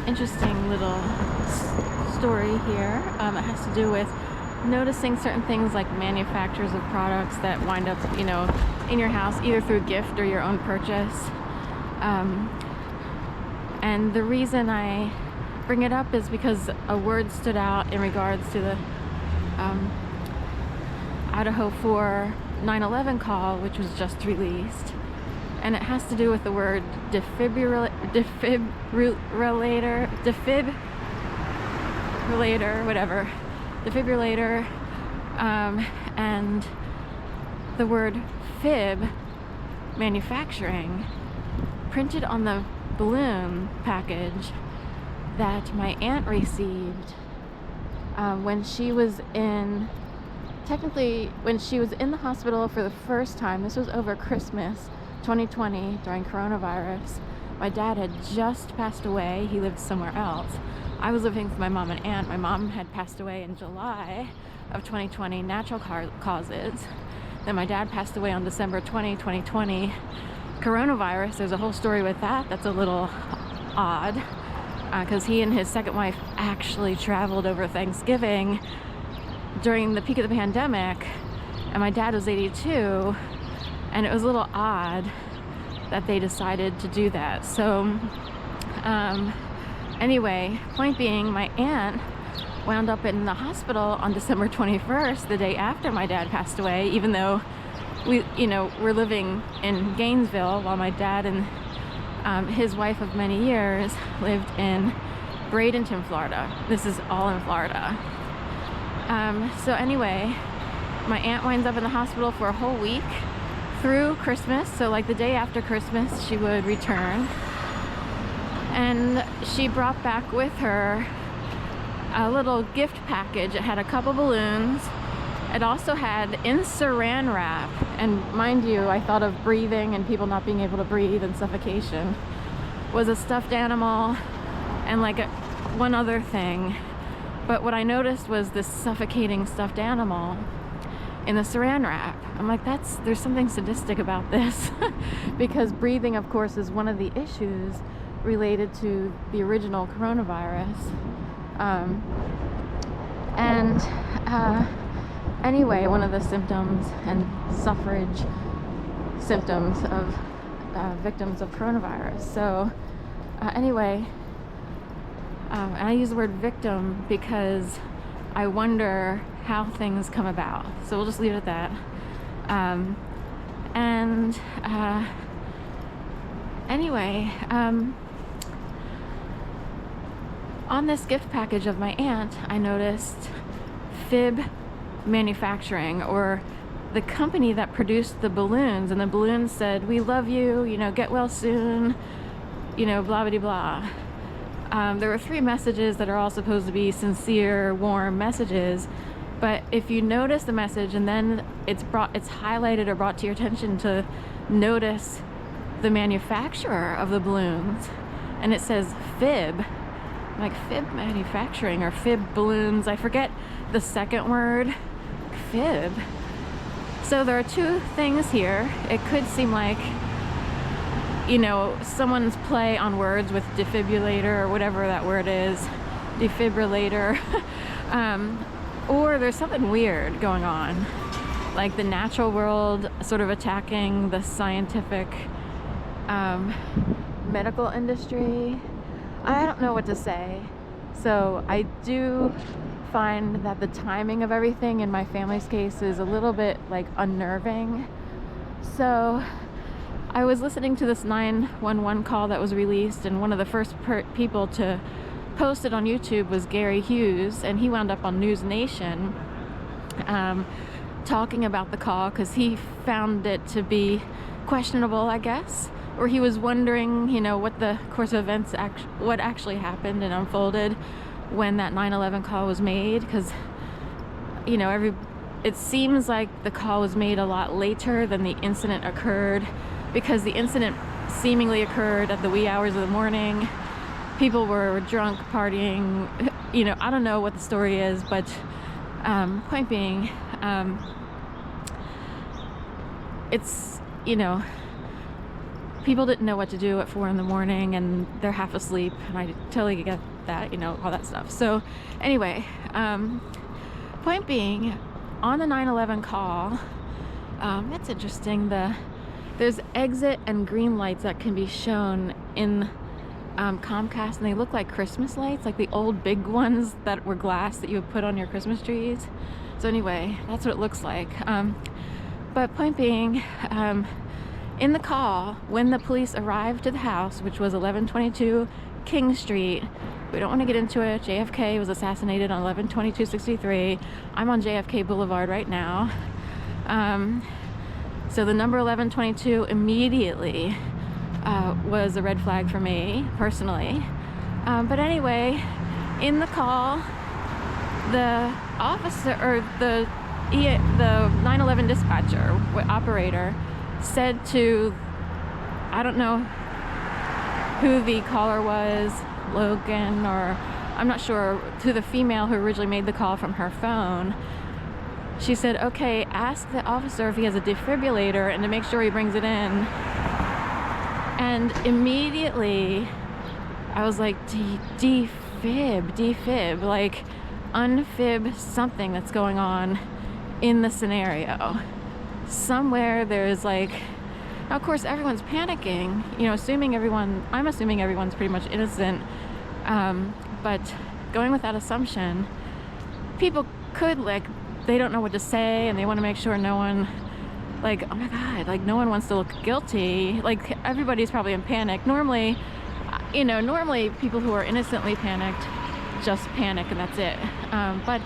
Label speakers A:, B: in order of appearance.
A: interesting little story here. It has to do with noticing certain things like manufacturers of products that wind up, in your house, either through gift or your own purchase. And the reason I bring it up is because a word stood out in regards to the Idaho 4 9/11 call, which was just released. And it has to do with the word defibrillator, and the word fib, manufacturing, printed on the balloon package that my aunt received when she was in the hospital for the first time. This was over Christmas 2020 during coronavirus. My dad had just passed away. He lived somewhere else. I was living with my mom and aunt. My mom had passed away in July of 2020, natural causes. Then my dad passed away on December 2020, coronavirus. There's a whole story with that. That's a little odd because he and his second wife actually traveled over Thanksgiving during the peak of the pandemic, and my dad was 82, and it was a little odd that they decided to do that. So anyway, point being, my aunt wound up in the hospital on December 21st, the day after my dad passed away, even though we're living in Gainesville while my dad and his wife of many years lived in Bradenton, Florida. This is all in Florida. So anyway, my aunt winds up in the hospital for a whole week through Christmas. So like the day after Christmas, she would return. And she brought back with her a little gift package. It had a couple balloons. It also had in saran wrap. And mind you, I thought of breathing and people not being able to breathe and suffocation. Was a stuffed animal and one other thing. But what I noticed was this suffocating stuffed animal in the saran wrap. I'm like, there's something sadistic about this because breathing, of course, is one of the issues related to the original coronavirus. Anyway, one of the symptoms and suffrage symptoms of victims of coronavirus. So anyway, I use the word victim because I wonder how things come about. So we'll just leave it at that. Anyway, on this gift package of my aunt, I noticed Fib Manufacturing, or the company that produced the balloons, and the balloons said, "We love you, get well soon, blah, blah, blah." There were 3 messages that are all supposed to be sincere, warm messages, but if you notice the message and then it's highlighted or brought to your attention to notice the manufacturer of the balloons, and it says Fib, like Fib Manufacturing or Fib Balloons, I forget the second word, Fib. So there are 2 things here. It could seem like someone's play on words with defibrillator or whatever that word is, defibrillator, or there's something weird going on, like the natural world sort of attacking the scientific medical industry. I don't know what to say. So I do find that the timing of everything in my family's case is a little bit unnerving. So I was listening to this 911 call that was released, and one of the first people to post it on YouTube was Gary Hughes, and he wound up on News Nation talking about the call because he found it to be questionable, I guess, or he was wondering, what the course of events, what actually happened and unfolded when that 9/11 call was made, because it seems like the call was made a lot later than the incident occurred, because the incident seemingly occurred at the wee hours of the morning. People were drunk, partying, I don't know what the story is, but point being, it's, people didn't know what to do at 4 in the morning and they're half asleep, and I totally get that, you know, all that stuff. So anyway, point being, on the 911 call, it's interesting, there's exit and green lights that can be shown in Comcast, and they look like Christmas lights, like the old big ones that were glass that you would put on your Christmas trees. So anyway, that's what it looks like. But point being, in the call, when the police arrived to the house, which was 1122 King Street, we don't want to get into it. JFK was assassinated on 11/22/63. I'm on JFK Boulevard right now. So the number 1122 immediately was a red flag for me personally. But anyway, in the call, the officer, or the 911 dispatcher operator, said to, I don't know who the caller was, Logan, or I'm not sure, to the female who originally made the call from her phone. She said, okay, ask the officer if he has a defibrillator and to make sure he brings it in. And immediately I was like, defib, like unfib something that's going on in the scenario. Somewhere there's like, now of course everyone's panicking, you know, I'm assuming everyone's pretty much innocent, but going with that assumption, people could, like, they don't know what to say and they want to make sure no one, like, oh my god, like no one wants to look guilty, like everybody's probably in panic. Normally, you know, people who are innocently panicked just panic and that's it. But